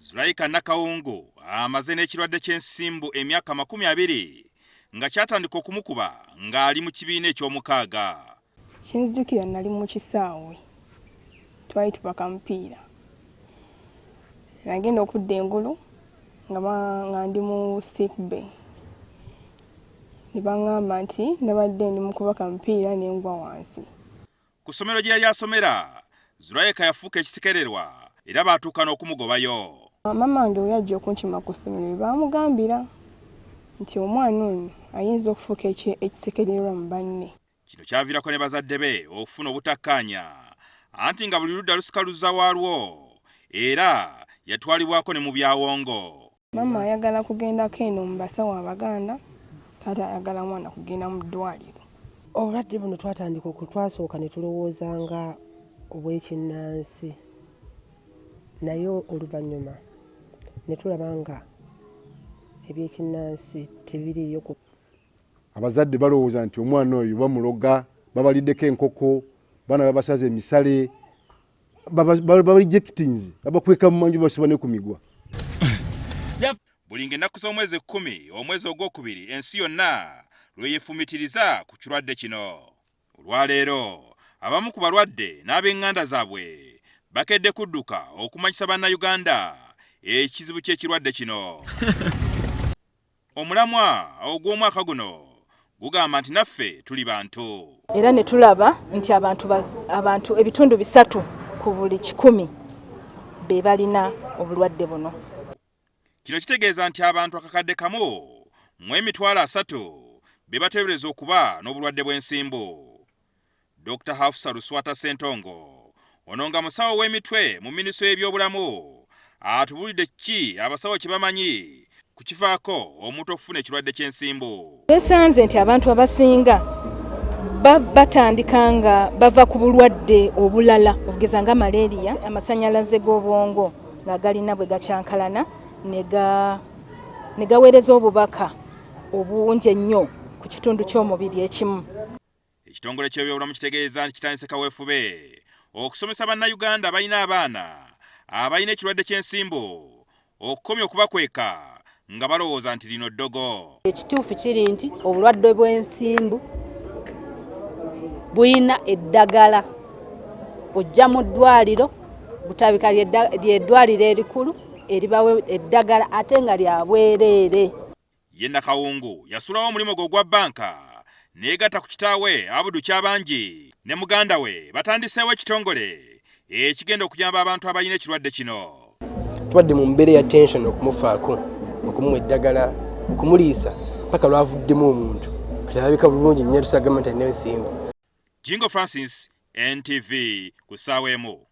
Zulaika Nakawungu amaze n'ekirwadde ky'ensimbu emyaka 20 nga kyatandika okumukuba ng'ali mu kibiina eky'omukaaga. Kinzijukira nali mu kisaawe twali tupaka mupiira nagenda okudda engulu nga ndi mu sick bay ne baŋŋamba nti nabadde ndi mu kubaka mupiira ne ngwa wansi. Ku ssomero gye yali asomera Zulaika yafuuka ekisikererwa era baatuuka n'okumugobayo. Mama wange we yajja okunkima ku ssomero baamugambira nti omwana ono ayinza okufuuka ekisekererwa mu banne. Kino kyaviirako ne bazadde be okufuna obutakkaanya anti nga buli ludda lusikaluza waalwo era yatwalibwako ne mu byawongo. Mama ayagala kugendako eno mu basawo Abaganda, taata ayagala mwana kugenda mu ddwaliro. Obulwadde buno twatandika okutwasooka ne tulowoozanga obw'ekinnansi naye oluvannyuma ne tulaba nga ebyekinnansi tebiriyo. Abazadde balowooza nti omwana oyo bamuloga, babaliddeko enkoko, baana babasaze emisale, babalijectings, babakweka mu manju basiba ne ku migwa. Buli ng'ennaku z'omwezi 10 omwezi ogwokubiri ensi yonna lwe yeefumitiriza ku kirwadde kino. Olwaleero abamu ku balwadde n'ab'eŋŋanda zaabwe bakedde kudduka okumanyisa bannayuganda ekizibu ky'ekirwadde kino. Omulamwa ogw'omwaka guno gugamba nti naffe tuli bantu. Era ne tulaba nti abantu ebitundu 3 ku buli 100 be balina obulwadde buno. Kino kitegeeza nti abantu akakadde kamu mu emitwalo 3 be bateebereza okuba n'obulwadde bw'ensimbu. Dr. Hafsa Luswata Sentongo ono nga musawo w'emitwe mu minisitule y'ebyobulamu atubulidde ki abasawo kye bamanyi ku kifaako omuntu okufuna ekirwadde ky'ensimbu. Besanze nti abantu abasinga batandika nga bava ku bulwadde obulala okugeza nga malaria, amasannyalaze g'obwongo nga galina bwe gakyankalana ne gaweereza obubaka obungi ennyo ku kitundu ky'omubiri ekimu. Ekitongole ky'ebyobulamu kitegeeza nti kitandise kaweefube okusomesa bannayuganda abalina abaana abalina ekirwadde ky'ensimbu okukomya okubakweka nga balowooza nti lino ddogo. Ekituufu kiri nti obulwadde bw'ensimbu buyina eddagala. Ojja mu ddwaliro butabika ly'eddwaliro erikulu eribawe eddagala ate nga lya bwereere. Ye Nakawungu yasulawo omulimu gwe ogwa bbanka n'egatta ku kitaawe Abudu Kyabangi ne muganda we batandiseewo ekitongole ekigenda okuyamba abantu abalina ekirwadde kino. Twadde mu mbeera ya tension okumufaako, okumuwa eddagala, okumuliisa paka lwavuddemu omuntu kirabika bulungi nnyo tusagamba nti alina ensimbu. Jingo Francis, NTV, ku ssaawa emu.